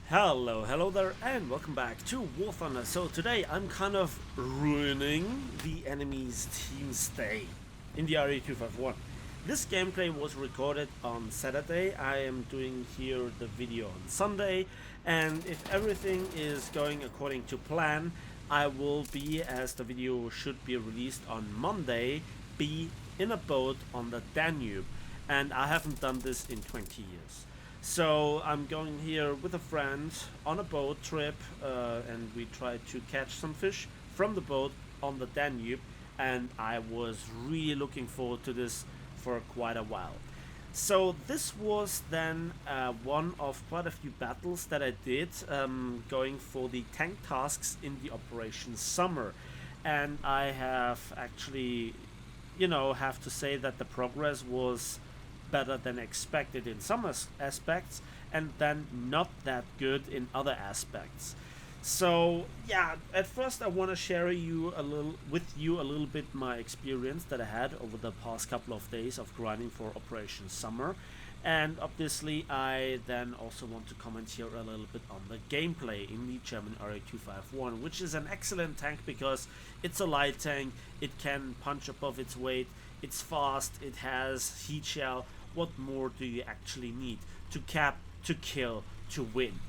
Hello there, and welcome back to War Thunder. So today I'm kind of ruining the enemy's team's day in the RE251. This gameplay was recorded on Saturday. I am doing here the video on Sunday, and if everything is going according to plan, I will be, as the video should be released on Monday, be in a boat on the Danube, and I haven't done this in 20 years. So I'm going here with a friend on a boat trip, and we try to catch some fish from the boat on the Danube, and I was really looking forward to this for quite a while. So this was then one of quite a few battles that I did, going for the tank tasks in the Operation Summer, and I have actually, have to say that the progress was better than expected in some aspects, and then not that good in other aspects. So yeah, at first I want to share with you a little bit my experience that I had over the past couple of days of grinding for Operation Summer, and obviously I then also want to comment here a little bit on the gameplay in the German RE251, which is an excellent tank because it's a light tank, it can punch above its weight, it's fast, it has heat shell. What more do you actually need to cap, to kill, to win?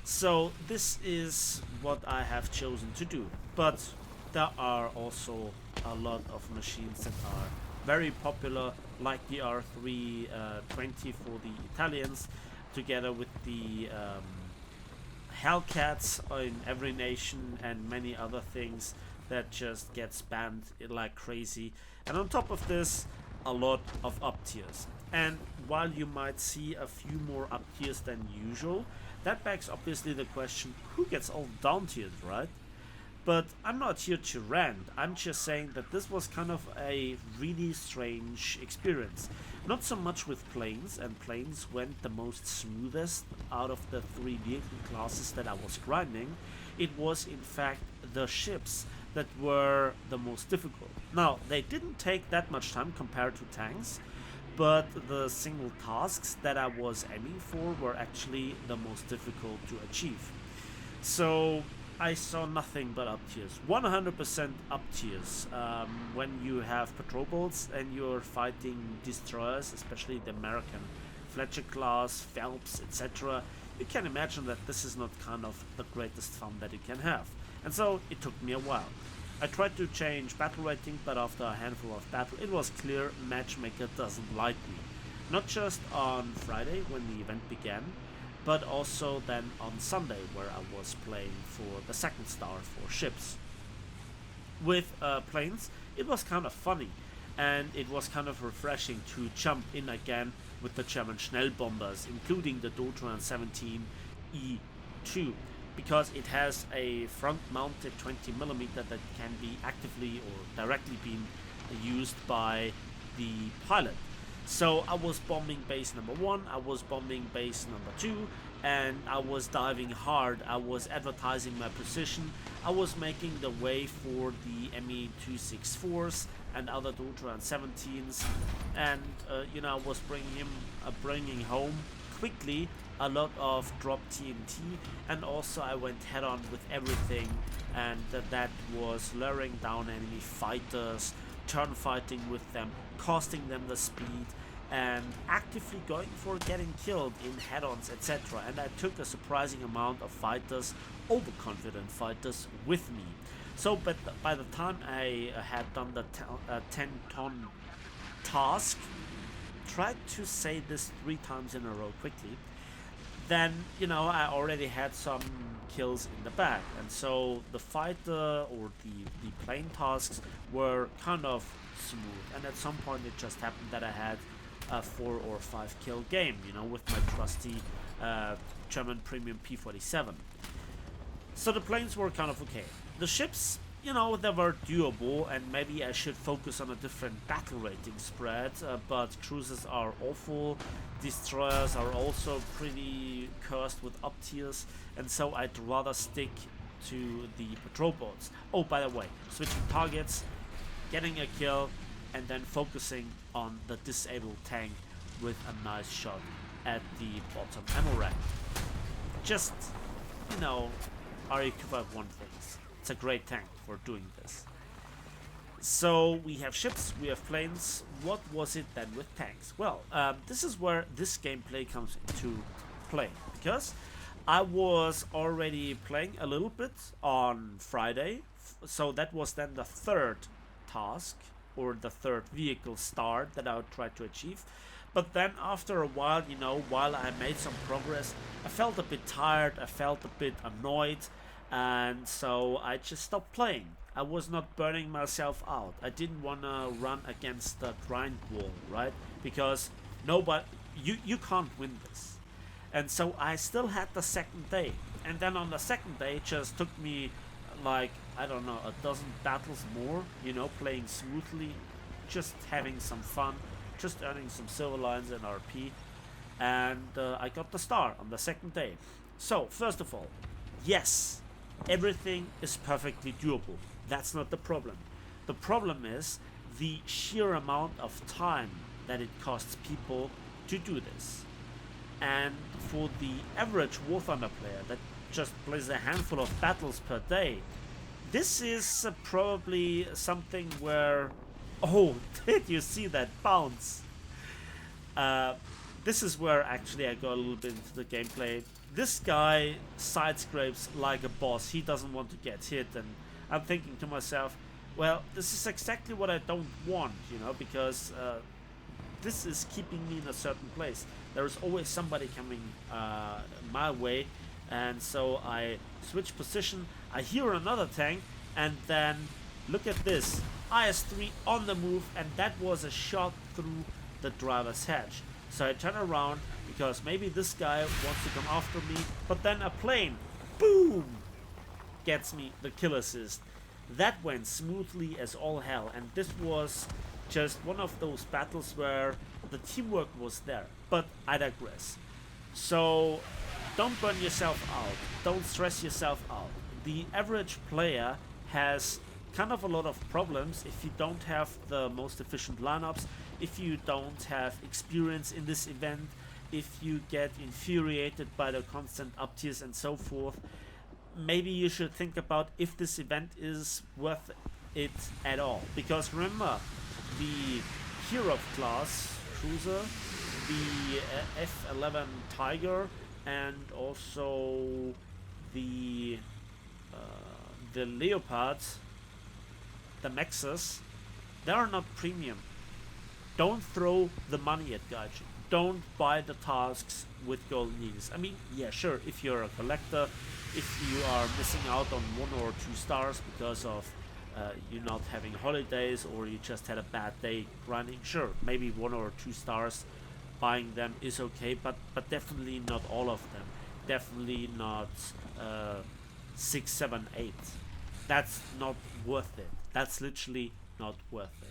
So this is what I have chosen to do. But there are also a lot of machines that are very popular, like the R320 for the Italians, together with the Hellcats in every nation and many other things that just get spammed like crazy. And on top of this, a lot of up tiers. And while you might see a few more up tiers than usual, that begs obviously the question, who gets all down tiers, right? But I'm not here to rant, I'm just saying that this was kind of a really strange experience. Not so much with planes, and planes went the most smoothest out of the three vehicle classes that I was grinding. It was in fact the ships that were the most difficult. Now, they didn't take that much time compared to tanks, but the single tasks that I was aiming for were actually the most difficult to achieve. So I saw nothing but up tiers, 100% up tiers. When you have patrol boats and you're fighting destroyers, especially the American Fletcher class, Phelps, etc., you can imagine that this is not kind of the greatest fun that you can have. And so it took me a while. I tried to change battle rating, but after a handful of battles, it was clear Matchmaker doesn't like me. Not just on Friday when the event began, but also then on Sunday where I was playing for the second star for ships. With planes, it was kind of funny, and it was kind of refreshing to jump in again with the German Schnellbombers, including the Dotran 17E2, because it has a front-mounted 20mm that can be actively or directly being used by the pilot. So I was bombing base number 1, I was bombing base number 2, and I was diving hard. I was advertising my position. I was making the way for the Me-264s and other Dotran 17s, and I was bringing home quickly a lot of drop TNT, and also I went head on with everything, and that was luring down enemy fighters, turn fighting with them, costing them the speed, and actively going for getting killed in head-ons, etc. And I took a surprising amount of fighters, overconfident fighters, with me. So but by the time I had done the 10-ton task, tried to say this 3 times in a row quickly, then I already had some kills in the bag, and so the fighter or the plane tasks were kind of smooth. And at some point it just happened that I had a 4 or 5 kill game, with my trusty German premium P47. So the planes were kind of okay. The ships, they were doable, and maybe I should focus on a different battle rating spread, but cruisers are awful, destroyers are also pretty cursed with up tiers, and so I'd rather stick to the patrol boats. Oh, by the way, switching targets, getting a kill, and then focusing on the disabled tank with a nice shot at the bottom ammo rack. Just you know, RE251 things. It's a great tank for doing this. So we have ships, we have planes. What was it then with tanks? Well, this is where this gameplay comes into play, because I was already playing a little bit on Friday, so that was then the third task or the third vehicle star that I would try to achieve. But then after a while, you know, while I made some progress, I felt a bit tired, I felt a bit annoyed, and so I just stopped playing. I was not burning myself out. I didn't want to run against the grind wall, right? Because nobody, you can't win this. And so I still had the second day. And then on the second day, it just took me like, I don't know, a dozen battles more, you know, playing smoothly, just having some fun, just earning some silver lines and RP. And I got the star on the second day. So, first of all, yes, everything is perfectly doable. That's not the problem. The problem is the sheer amount of time that it costs people to do this. And for the average War Thunder player that just plays a handful of battles per day, this is probably something where... Oh, did you see that bounce? This is where actually I go a little bit into the gameplay. This guy side scrapes like a boss. He doesn't want to get hit, and I'm thinking to myself, well, this is exactly what I don't want, you know, because this is keeping me in a certain place. There is always somebody coming my way, and so I switch position. I hear another tank, and then look at this. IS-3 on the move, and that was a shot through the driver's hatch. So I turn around because maybe this guy wants to come after me, but then a plane, boom, gets me the kill assist. That went smoothly as all hell, and this was just one of those battles where the teamwork was there. But I digress. So don't burn yourself out, don't stress yourself out. The average player has kind of a lot of problems if you don't have the most efficient lineups, if you don't have experience in this event, if you get infuriated by the constant up tiers and so forth. Maybe you should think about if this event is worth it at all. Because remember, the hero class cruiser, the F-11 Tiger, and also the Leopards, the Maxes, they are not premium. Don't throw the money at Gaijin. Don't buy the tasks with golden needles. I mean, yeah, sure, if you're a collector, if you are missing out on 1 or 2 stars because of you not having holidays, or you just had a bad day grinding, sure, maybe 1 or 2 stars, buying them is okay, but definitely not all of them. Definitely not 6, 7, 8. That's not worth it. That's literally not worth it.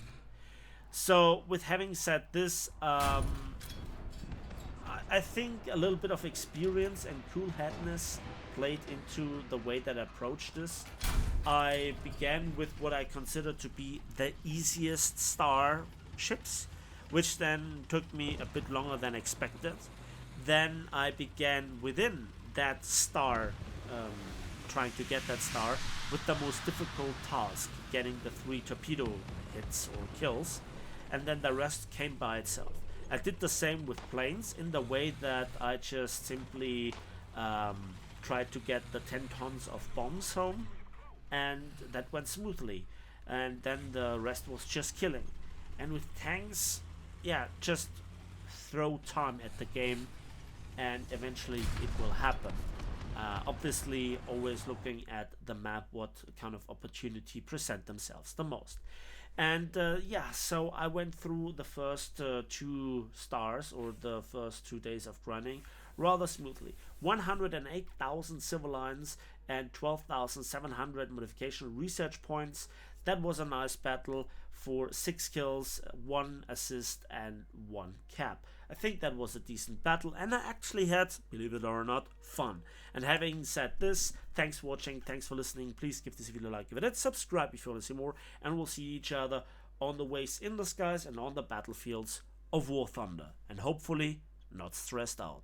So, with having said this, I think a little bit of experience and cool-headedness played into the way that I approached this. I began with what I consider to be the easiest star ships, which then took me a bit longer than expected. Then I began within that star, trying to get that star, with the most difficult task, getting the 3 torpedo hits or kills, and then the rest came by itself. I did the same with planes in the way that I just simply tried to get the 10 tons of bombs home, and that went smoothly, and then the rest was just killing. And with tanks, yeah, just throw time at the game and eventually it will happen. Obviously always looking at the map, what kind of opportunity present themselves the most. And yeah, so I went through the first 2 stars, or the first 2 days of grinding, rather smoothly. 108,000 silver lines and 12,700 modification research points. That was a nice battle for 6 kills, 1 assist and 1 cap. I think that was a decent battle, and I actually had, believe it or not, fun. And having said this, thanks for watching, thanks for listening. Please give this video a like, give it a subscribe if you want to see more, and we'll see each other on the ways in the skies and on the battlefields of War Thunder, and hopefully not stressed out.